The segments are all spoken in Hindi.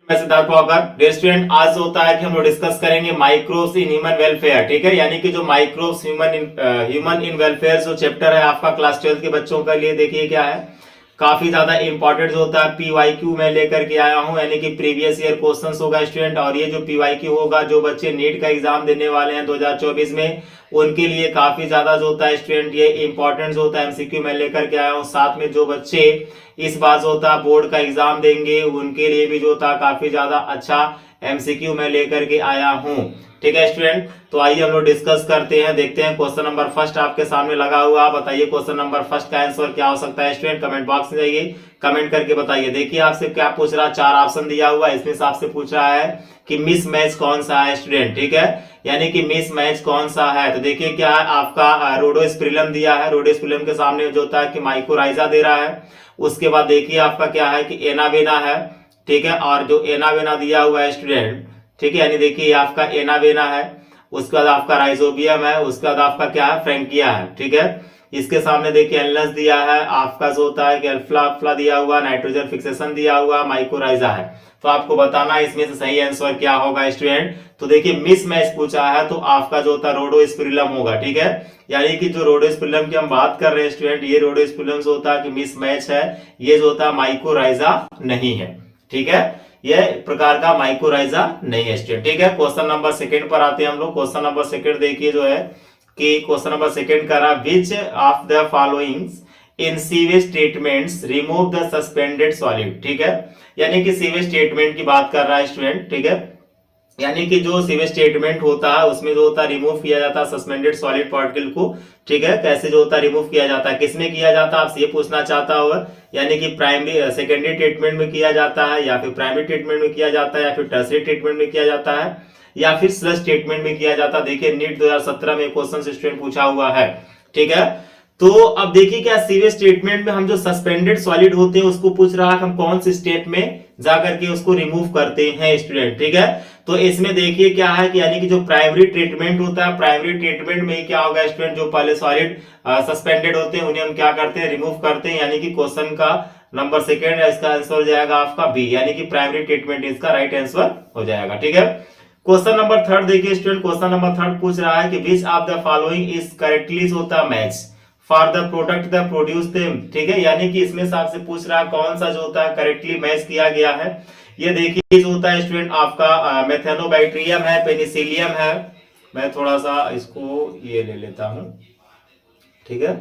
मैं सिद्धार्थ पवार। डियर स्टूडेंट, आज होता है कि हम लोग डिस्कस करेंगे माइक्रोब्स इन ह्यूमन वेलफेयर। ठीक है, यानी कि जो माइक्रोब्स ह्यूमन इन वेलफेयर जो चैप्टर है आपका क्लास 12 के बच्चों के लिए, देखिए क्या है, काफी ज्यादा इंपॉर्टेंट जो होता है पीवाईक्यू में लेकर के आया हूं, यानी कि प्रीवियस ईयर क्वेश्चंस होगा स्टूडेंट। और ये जो पीवाईक्यू होगा, जो बच्चे नीट का एग्जाम देने वाले हैं 2024 में, उनके लिए काफी ज्यादा जो होता है स्टूडेंट ये इंपॉर्टेंट जो होता है एमसीक्यू में लेकर के आया हूं। साथ में जो बच्चे इस बार जो होता है बोर्ड का एग्जाम देंगे, उनके लिए भी जो होता है काफी ज्यादा अच्छा एमसीक्यू में लेकर के आया हूं। ठीक है स्टूडेंट, तो आइए हम लोग डिस्कस करते हैं, देखते हैं क्वेश्चन नंबर फर्स्ट आपके सामने लगा हुआ। बताइए क्वेश्चन नंबर फर्स्ट का आंसर क्या हो सकता है स्टूडेंट, कमेंट बॉक्स में जाइए, कमेंट करके बताइए। देखिए आपसे क्या पूछ रहा है, 4 ऑप्शन दिया हुआ है, इसमें से आपसे पूछ रहा है कि मिस मैच कौन सा है स्टूडेंट। ठीक है, यानी कि मिस मैच कौन सा है, तो देखिए क्या है आपका रोडोस्पिरिलम दिया है, रोडोस्पिरिलम के सामने जो होता है कि माइकोराइजा दे रहा है। उसके बाद देखिए आपका क्या है कि एनावेना है। ठीक है, और जो एनावेना दिया हुआ है स्टूडेंट, ठीक है, यानी देखिए आपका एनावेना है। उसके बाद आपका राइजोबियम है, उसके बाद आपका क्या है फ्रैंकिया है। ठीक है, इसके सामने देखिए एनलस दिया है, आपका जो होता है कि अल्फा अल्फा दिया हुआ, नाइट्रोजन फिक्सेशन दिया हुआ, माइकोराइजा है। तो आपको बताना है इसमें से सही आंसर क्या होगा स्टूडेंट। तो देखिए मिस मैच पूछा है, तो आपका जो होता है रोडोस्पिरिलम होगा। ठीक है, यानी कि जो रोडोस्पिरिलम की हम बात कर रहे हैं स्टूडेंट, ये रोडोस्पिरिलम जो होता है कि मिस मैच है, ये जो होता है माइकोराइजा नहीं है। ठीक है, यह प्रकार का माइकोराइजा नहीं है स्टूडेंट। ठीक है, क्वेश्चन नंबर सेकंड पर आते हैं हम लोग। क्वेश्चन नंबर सेकंड देखिए जो है कि क्वेश्चन नंबर सेकंड का रहा, विच of the followings in sewage treatments remove the suspended solid. ठीक है, यानी कि सीवेज ट्रीटमेंट की बात कर रहा है स्टूडेंट। ठीक है, यानी कि जो सीवेज ट्रीटमेंट होता है उसमें जो होता है रिमूव किया जाता है सस्पेंडेड सॉलिड पार्टिकल को। ठीक है, कैसे जो होता है रिमूव किया जाता है, किसमें किया जाता है, आपसे ये पूछना चाहता होगा। यानी कि प्राइमरी सेकेंडरी ट्रीटमेंट में किया जाता है, या फिर प्राइमरी ट्रीटमेंट में किया जाता है, या फिर टर्सरी ट्रीटमेंट में किया जाता है, या फिर स्लश ट्रीटमेंट में किया जाता है। देखिए नीट 2017 में क्वेश्चन स्टूडेंट पूछा हुआ है। ठीक है, तो अब देखिए क्या सीवेज ट्रीटमेंट में हम जो सस्पेंडेड सॉलिड होते हैं उसको पूछ रहा है हम कौन से स्टेप में जाकर के उसको रिमूव करते हैं स्टूडेंट। ठीक है, तो इसमें देखिए क्या है कि यानी कि जो प्राइमरी ट्रीटमेंट होता है, प्राइमरी ट्रीटमेंट में क्या होगा स्टूडेंट, जो पहले सॉलिड सस्पेंडेड होते हैं उन्हें हम क्या करते हैं, रिमूव करते हैं। यानी कि क्वेश्चन का नंबर सेकेंड है, इसका आंसर हो जाएगा आपका बी, यानी कि प्राइमरी ट्रीटमेंट इसका राइट आंसर हो जाएगा। ठीक है, क्वेश्चन नंबर थर्ड देखिए स्टूडेंट, क्वेश्चन नंबर थर्ड पूछ रहा है कि which of the following is correctly होता match for the product the produce them. ठीक है, यानी कि इसमें से आपसे पूछ रहा है कौन सा जो होता है करेक्टली मैच किया गया है। ये देखिए जो होता है स्टूडेंट आपका मेथेनोबैक्टीरियम है, पेनिसिलियम है। मैं थोड़ा सा इसको ये ले लेता हूं। ठीक है,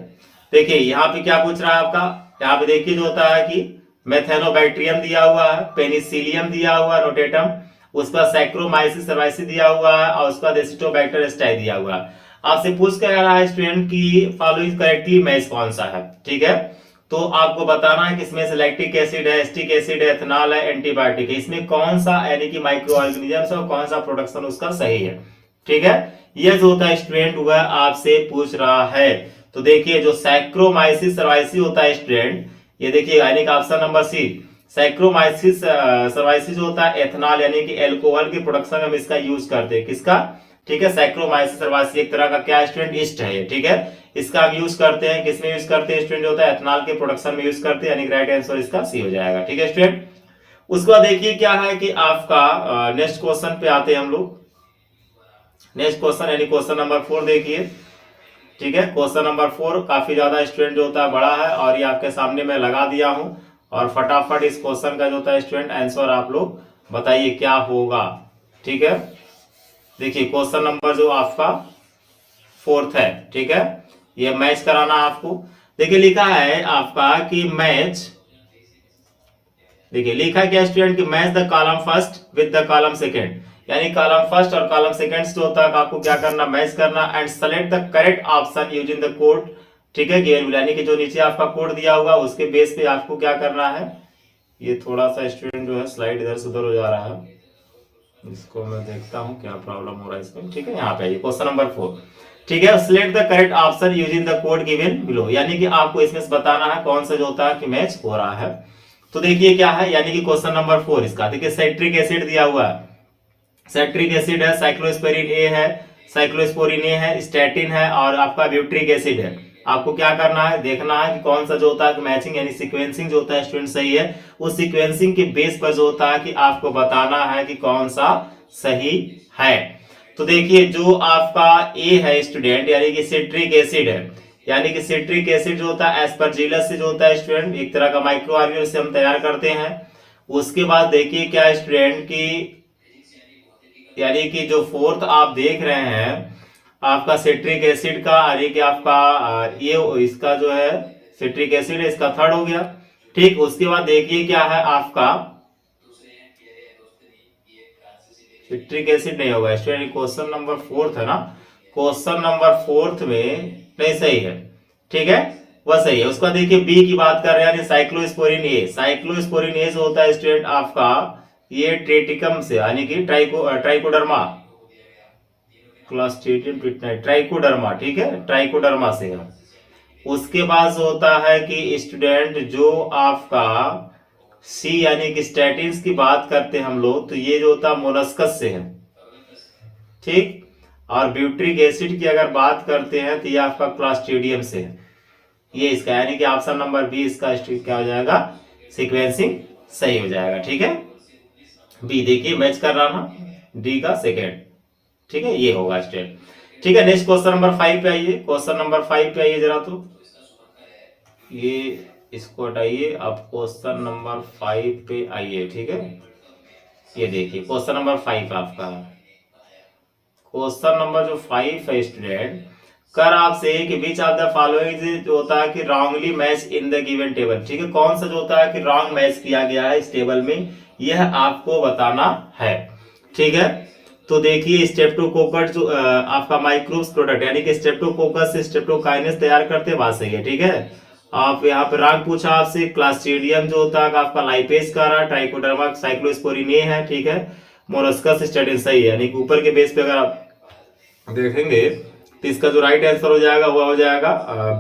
देखिए यहाँ पे क्या पूछ रहा है आपका, यहाँ पे देखिए जो होता है कि मेथेनोबैक्टीरियम दिया हुआ है, पेनिसिलियम दिया हुआ है नोटेटम, उसका सैक्रोमाइसिस सर्वाइसिस दिया हुआ है, और उसका एसिटोबैक्टर एस्टाई दिया हुआ है। आपसे पूछ कर रहा है स्टूडेंट की फॉलोइंग करेक्टली मैच कौन सा है। ठीक है, तो आपको बताना है कि इसमें से लैक्टिक एसिड है, एस्टिक एसिड है, एथेनॉल है, एंटीबायोटिक है, इसमें कौन सा यानी कि माइक्रो ऑर्गेनिज्म है, कौन सा प्रोडक्शन उसका सही है। ठीक है, यह जो होता है स्टूडेंट वह आपसे पूछ रहा है। तो देखिए जो सैक्रोमाइसिस सर्वाइसिस होता है स्टूडेंट, ये देखिए यानी कि option number C, saccharomyces cerevisiae जो होता है एथेनॉल यानी कि एल्कोहल के प्रोडक्शन में हम इसका यूज करते हैं, किसका। ठीक है, सैक्रोमाइसिस सर्वाइसिस एक तरह का क्या स्टूडेंट ईस्ट है। ठीक है, इसका हम यूज करते हैं, किसमें यूज करते हैं स्टूडेंट, होता है एथेनॉल के प्रोडक्शन में यूज करते हैं, यानी राइट आंसर इसका सी हो जाएगा। ठीक है स्टूडेंट, उसके बाद देखिए क्या है कि आपका नेक्स्ट क्वेश्चन पे आते हैं हम लोग। नेक्स्ट क्वेश्चन यानी क्वेश्चन नंबर 4 देखिए। ठीक है, क्वेश्चन नंबर 4 काफी ज्यादा स्टूडेंट जो होता है बड़ा है, और ये आपके सामने मैं लगा दिया हूं, और फटाफट इस क्वेश्चन का जो होता है स्टूडेंट आंसर आप लोग बताइए क्या होगा। ठीक है, देखिए क्वेश्चन नंबर जो आपका 4th है। ठीक है, ये मैच कराना आपको। देखिए लिखा है आपका कि मैच, देखिए लिखा क्या स्टूडेंट कि match the column first with the column second, यानी कॉलम फर्स्ट और कॉलम सेकंड जो होता है आपको क्या करना, मैच करना, and select the correct option using the code. ठीक है, गिवन यानी कि जो नीचे आपका कोड दिया होगा उसके बेस पे आपको क्या करना है। ये थोड़ा सा स्टूडेंट जो है स्लाइड इधर से उधर हो जा रहा है, इसको मैं देखता हूं क्या प्रॉब्लम हो रहा है इसमें। ठीक है, यहाँ पे क्वेश्चन नंबर 4। ठीक है, select the correct option using the code given below, यानी कि आपको इसमें से बताना है कौन सा जो होता है कि मैच हो रहा है। तो देखिए क्या है, यानी कि क्वेश्चन नंबर 4 इसका, देखिए साइट्रिक एसिड दिया हुआ है, साइट्रिक एसिड है, साइक्लोस्पोरिन ए है, साइक्लोस्पोरिन ए है, स्टैटिन है, और आपका ब्यूट्रिक एसिड है। आपको क्या करना है, देखना है कि कौन सा जो होता है मैचिंग यानी सीक्वेंसिंग जो होता है स्टूडेंट सही है। उस सीक्वेंसिंग के बेस पर जो होता है कि आपको बताना है कि कौन सा सही है। तो देखिए जो आपका ए है स्टूडेंट यानी कि सिट्रिक एसिड है, यानी कि सिट्रिक एसिड जो होता है एस्परजिलस से जो होता है स्टूडेंट एक तरह का माइक्रो ऑर्गेनिल से हम तैयार करते हैं। उसके बाद देखिए क्या स्टूडेंट की यानी कि जो फोर्थ आप देख रहे हैं आपका सिट्रिक एसिड का, यानी कि आपका ये इसका जो है सिट्रिक एसिड है, इसका थर्ड हो गया। ठीक, उसके बाद देखिए क्या है आपका सिट्रिक एसिड नहीं होगा स्टूडेंट, क्वेश्चन नंबर फोर्थ है ना, क्वेश्चन नंबर फोर्थ में नहीं सही है। ठीक है, वह सही है। उसका देखिए बी की बात कर रहे हैं साइक्लोस्पोरिन ए। साइक्लोस्पोरिन ए जो होता है स्टूडेंट आपका ये ट्रिटिकम से यानी कि ट्राइकोडर्मा क्लॉस्ट्रिडियम ट्राइकोडर्मा, ठीक है, ट्राइकोडर्मा से है। उसके बाद होता है कि स्टूडेंट जो आपका सी यानी कि स्टैटिन्स की बात करते हैं हम लोग, तो ये जो होता है मोलस्कस से है। ठीक, और ब्यूट्रिक एसिड की अगर बात करते हैं तो ये आपका क्लॉस्ट्रिडियम से है। ये इसका यानी कि ऑप्शन नंबर बी इसका क्या हो जाएगा, सीक्वेंसिंग सही हो जाएगा। ठीक है, बी देखिए मैच कर रहा ना, डी का सेकेंड। ठीक है, ये होगा स्टेप। ठीक है, नेक्स्ट क्वेश्चन नंबर 5 पे आइए। क्वेश्चन नंबर 5 पे आइए जरा, तो ये इसको हटाइए, अब क्वेश्चन नंबर 5 पे आइए। ठीक है, ये देखिए क्वेश्चन नंबर 5 आपका क्वेश्चन नंबर जो 5 है स्टूडेंट, कर आपसे कि बीच ऑफ द फॉलोइंग जो होता है कि wrongly match in the given table. ठीक है, कौन सा जो होता है कि रॉन्ग मैच किया गया है इस टेबल में, यह आपको बताना है। ठीक है, तो देखिए स्ट्रेप्टोकोकस जो आपका माइक्रोब्स प्रोडक्ट यानी कि स्ट्रेप्टोकोकस से स्ट्रेप्टोकाइनेस तैयार करते हैं, बात सही है। ठीक है, आप यहाँ पे रंग पूछा आपसे, क्लास्ट्रीडियम जो होता है आपका लाइपेज का रहा, ट्राइकोडर्मा साइक्लोस्पोरिन ए है। ठीक है, मोलस्कस स्टेटिन सही है, यानी कि ऊपर के बेस पे अगर आप देखेंगे तो इसका जो राइट आंसर हो जाएगा वह हो जाएगा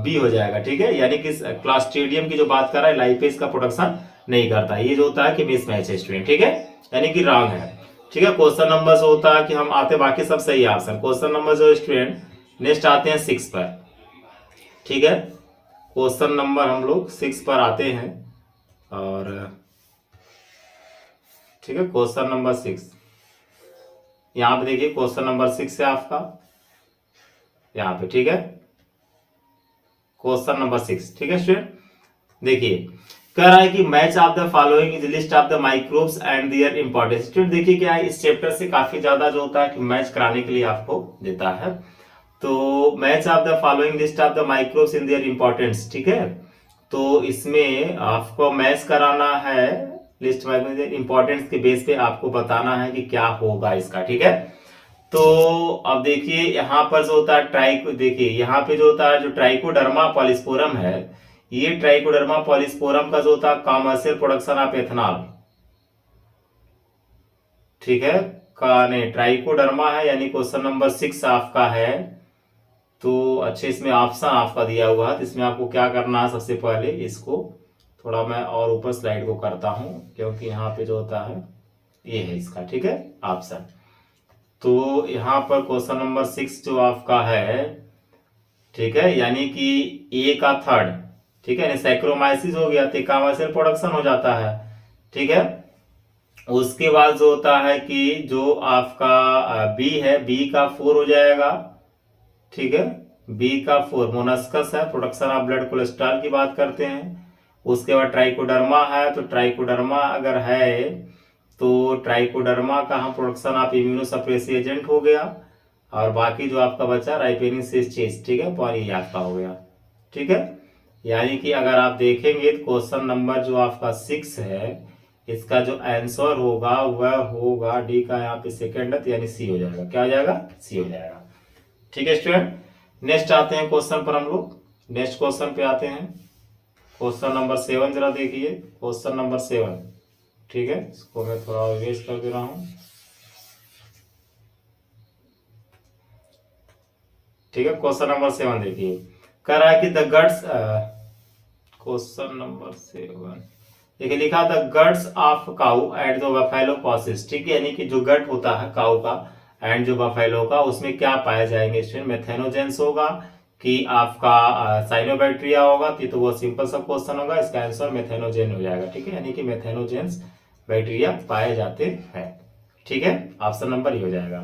बी हो जाएगा। ठीक है, यानी कि क्लास्ट्रीडियम की जो बात कर रहा है लाइपेज का प्रोडक्शन नहीं करता, ये जो होता है कि मिसमैच है स्टूडेंट। ठीक है, यानी कि रॉन्ग है। ठीक है, क्वेश्चन नंबर जो होता है कि हम आते बाकी सब सही है आंसर। क्वेश्चन नंबर जो स्टूडेंट नेक्स्ट आते हैं 6 पर। ठीक है, क्वेश्चन नंबर हम लोग 6 पर आते हैं और ठीक है क्वेश्चन नंबर 6 यहाँ पे देखिए क्वेश्चन नंबर 6 है आपका यहाँ पे। ठीक है, क्वेश्चन नंबर 6। ठीक है स्टूडेंट, देखिए कह रहा है कि match of the following is list of the microbes and their importance. Student देखिए क्या है, इस चैप्टर से काफी ज्यादा जो होता है कि मैच कराने के लिए आपको देता है। तो match of the following list of the microbes in their importance. ठीक है, तो इसमें आपको मैच कराना है लिस्ट इंपॉर्टेंस के बेस पे आपको बताना है कि क्या होगा इसका। ठीक है, तो अब देखिए यहाँ पर जो होता है ट्राइको, देखिए यहाँ पे जो होता है जो ट्राइकोडर्मा पॉलिस्पोरम है, ये ट्राइकोडर्मा पॉलिस्पोरम का जो होता है कॉमर्शियल प्रोडक्शन ऑफ एथनॉल। ठीक है, का नहीं ट्राइकोडर्मा है, यानी क्वेश्चन नंबर 6 आपका है। तो अच्छे इसमें ऑप्शन आपका दिया हुआ है, तो इसमें आपको क्या करना है, सबसे पहले इसको थोड़ा मैं और ऊपर स्लाइड को करता हूं क्योंकि यहाँ पे जो होता है ये है इसका। ठीक है, ऑप्शन। तो यहाँ पर क्वेश्चन नंबर 6 जो आपका है, ठीक है, यानी कि ए का थर्ड। ठीक है, सैक्रोमाइसिस हो गया तो कॉमर्शियल प्रोडक्शन हो जाता है। ठीक है, उसके बाद जो होता है कि जो आपका बी है, बी का 4 हो जाएगा। ठीक है, बी का 4 मोनस्कस है, प्रोडक्शन ऑफ ब्लड कोलेस्ट्रॉल की बात करते हैं। उसके बाद ट्राइकोडर्मा है, तो ट्राइकोडर्मा अगर है तो ट्राइकोडर्मा का हम प्रोडक्शन ऑफ इम्यूनोसप्रेसिव एजेंट हो गया, और बाकी जो आपका बचा राइपेनिस चेस्ट। ठीक है, पर ये आपका हो गया। ठीक है, यानी कि अगर आप देखेंगे तो क्वेश्चन नंबर जो आपका 6 है, इसका जो आंसर होगा वह होगा डी का यहाँ पे सेकेंड, यानी सी हो जाएगा। क्या हो जाएगा, सी हो जाएगा। ठीक है स्टूडेंट, नेक्स्ट आते हैं क्वेश्चन पर हम लोग। नेक्स्ट क्वेश्चन पे आते हैं, क्वेश्चन नंबर 7 जरा देखिए, क्वेश्चन नंबर 7। ठीक है, इसको मैं थोड़ा इरेज कर दे रहा हूं। ठीक है, क्वेश्चन नंबर 7 देखिए, कह रहा है कि द गट्स, क्वेश्चन नंबर 7 देखिए लिखा the guts of cow and the buffalo possesses. ठीक है, यानी कि जो गट होता है काउ का एंड जो बफेलो का, उसमें क्या पाए जाएंगे स्टूडेंट, मेथेनोजेंस होगा, कि आपका साइनोबैक्टीरिया होगा तो वो सिंपल सा क्वेश्चन होगा, इसका आंसर मेथेनोजेन हो जाएगा। ठीक है, यानी कि मेथेनोजेंस बैक्टीरिया पाए जाते हैं। ठीक है, ऑप्शन नंबर ये हो जाएगा।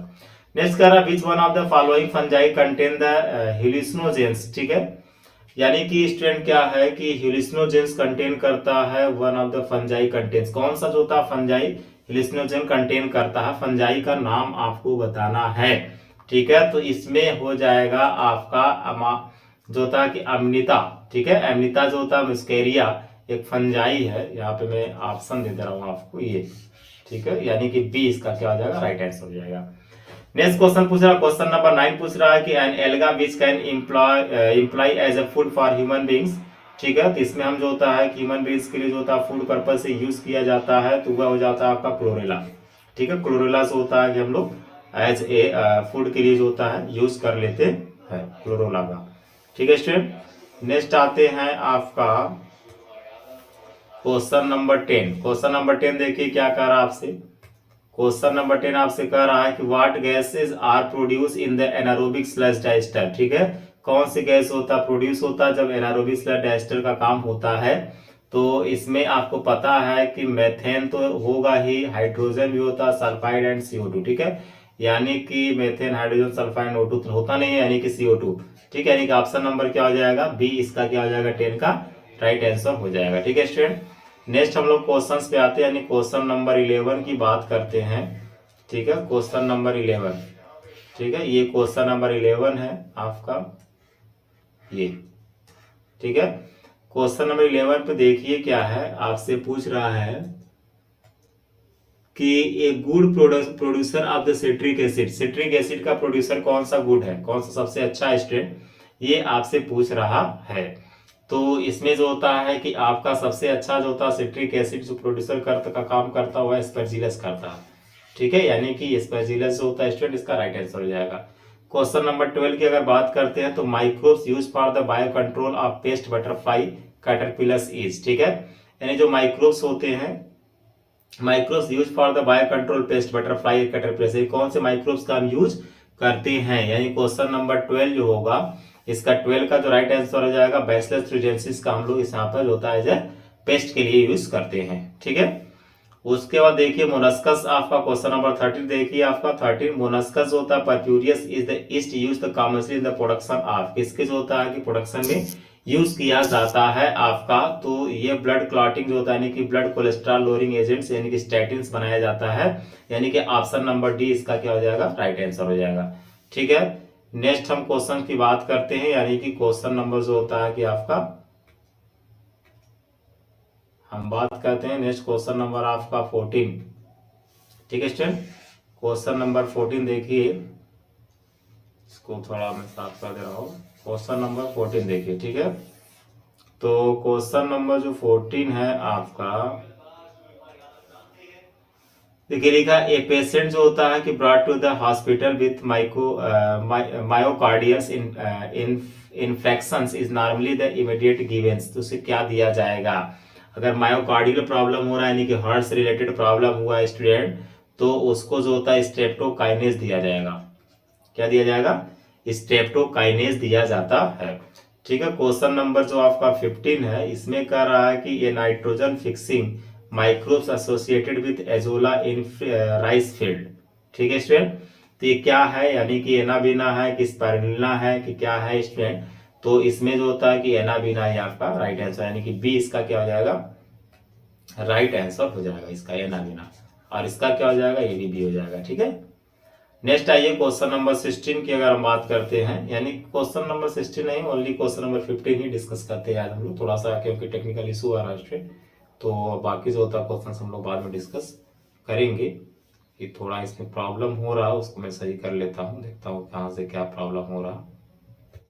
नेक्स्ट कह रहा which one of the following fungi contain the hallucinogens. ठीक है, यानी कि स्टूडेंट क्या है कि हेलुसिनोजेंस कंटेन करता है, one of the fungi contains, कौन सा जो था फंजाई हेलुसिनोजेन कंटेन करता है, फंजाई का नाम आपको बताना है। ठीक है, तो इसमें हो जाएगा आपका जो था कि अम्निता। ठीक है, अम्निता जो था मिस्केरिया एक फंजाई है, यहाँ पे मैं ऑप्शन दे दे रहा हूँ आपको ये। ठीक है, यानी कि बी इसका क्या हो जाएगा, राइट आंसर हो जाएगा। नेक्स्ट क्वेश्चन पूछ रहा है, क्वेश्चन नंबर 9 पूछ रहा है कि an alga which can employ as a food for human beings. ठीक है, तो इसमें हम जो होता है कि ह्यूमन बींग्स के लिए जो होता है फूड पर्पज से यूज किया जाता है, तो वह हो जाता है आपका क्लोरेला। ठीक है, क्लोरेला से होता है कि हम लोग एज ए फूड के लिए जो होता है यूज कर लेते हैं क्लोरोला का। ठीक है स्टूडेंट, नेक्स्ट आते हैं आपका क्वेश्चन नंबर 10। क्वेश्चन नंबर 10 देखिए क्या कह रहा है आपसे। क्वेश्चन नंबर 10 आपसे कह रहा है कि what gases are produce in the anaerobic slash digester. ठीक है, कौन सी गैस होता प्रोड्यूस होता है जब एनारोबिक स्लैश डाइस्टर का काम होता है। तो इसमें आपको पता है कि मेथेन तो होगा ही, हाइड्रोजन भी होता है, सल्फाइड एंड CO2। ठीक है, यानी कि मेथेन, हाइड्रोजन, सल्फाइड, O2 होता नहीं है, यानी कि CO2। ठीक है, यानी कि ऑप्शन नंबर क्या हो जाएगा, बी इसका क्या हो जाएगा, 10 का राइट आंसर हो जाएगा। ठीक है स्टूडेंट, नेक्स्ट हम लोग क्वेश्चंस पे आते हैं, यानी क्वेश्चन नंबर 11 की बात करते हैं। ठीक है, क्वेश्चन नंबर 11। ठीक है, ये क्वेश्चन नंबर 11 है आपका ये। ठीक है, क्वेश्चन नंबर 11 पे देखिए क्या है, आपसे पूछ रहा है कि a good producer of the citric acid, citric acid का प्रोड्यूसर कौन सा गुड है, कौन सा सबसे अच्छा स्टूडेंट, ये आपसे पूछ रहा है। तो इसमें जो होता है कि आपका सबसे अच्छा जो होता है सिट्रिक एसिड जो प्रोड्यूसर का काम करता हुआ एस्परजिलस करता है। ठीक है, यानी कि एस्परजिलस जो होता है स्टूडेंट, इसका राइट आंसर हो जाएगा। क्वेश्चन नंबर 12 की अगर बात करते हैं तो microbes use for the bio control of paste butterfly caterpillars is. ठीक है, यानी जो माइक्रोब्स होते हैं, microbes use for the bio control paste butterfly caterpillars, कौन से माइक्रोब्स का हम यूज करते हैं। यानी क्वेश्चन नंबर 12 जो होगा, इसका 12 का जो राइट आंसर हो जाएगा बैसिलस थ्यूजेंसिस का हम लोग इस यहाँ पर होता है पेस्ट के लिए यूज करते हैं। ठीक है, उसके बाद देखिए मोलस्कस, आपका क्वेश्चन नंबर 13 देखिए आपका 13, मोलस्कस होता है purpureus is the yeast use the commercially in the production of, किसके जो होता है कि प्रोडक्शन में यूज किया जाता है आपका। तो ये ब्लड क्लॉटिंग जो होता है, यानी कि ब्लड कोलेस्ट्रॉल लोअरिंग एजेंट्स यानी कि स्टैटिन्स बनाया जाता है, यानी कि ऑप्शन नंबर डी इसका क्या हो जाएगा, राइट आंसर हो जाएगा। ठीक है, नेक्स्ट हम क्वेश्चन की बात करते हैं, यानी कि क्वेश्चन नंबर जो होता है कि आपका हम बात करते हैं नेक्स्ट क्वेश्चन नंबर आपका 14। ठीक है स्टूडेंट, क्वेश्चन नंबर 14 देखिए, इसको थोड़ा मैं साफ कर दे रहा हूँ। क्वेश्चन नंबर 14 देखिए। ठीक है, तो क्वेश्चन नंबर जो 14 है आपका, देखिए लिखा ए पेशेंट जो होता है कि brought to the hospital with myocardial infections is normally the immediate givens, तो उसे क्या दिया जाएगा। अगर मायोकार्डियल प्रॉब्लम हो रहा है, यानी कि हार्ट से रिलेटेड प्रॉब्लम हुआ है स्टूडेंट, तो उसको जो होता है स्ट्रेप्टोकाइनेस दिया जाएगा। क्या दिया जाएगा, स्ट्रेप्टोकाइनेस दिया जाता है। ठीक है, क्वेश्चन नंबर जो आपका 15 है, इसमें कह रहा है कि ये nitrogen fixing microbes associated with azolla in rice field. ठीक है स्टूडेंट, तो ये क्या है, यानी कि एनाबीना है कि स्पाइरुलिना है कि क्या है स्टूडेंट। तो इसमें जो होता है कि एनाबीना है आपका राइट आंसर, यानी कि बी इसका क्या हो जाएगा, राइट आंसर हो जाएगा इसका एनाबीना, और इसका क्या हो जाएगा, ये भी बी हो जाएगा। ठीक है, नेक्स्ट आइए क्वेश्चन नंबर 16 की अगर हम बात करते हैं, यानी क्वेश्चन नंबर 16 नहीं, ओनली क्वेश्चन नंबर 15 ही डिस्कस करते हैं आज हम लोग, थोड़ा सा क्योंकि टेक्निकल इशू आ रहा है स्टूडेंट, तो बाकी जो होता है क्वेश्चन हम लोग बाद में डिस्कस करेंगे। कि थोड़ा इसमें प्रॉब्लम हो रहा है उसको मैं सही कर लेता हूँ, देखता हूँ कहाँ से क्या प्रॉब्लम हो रहा है।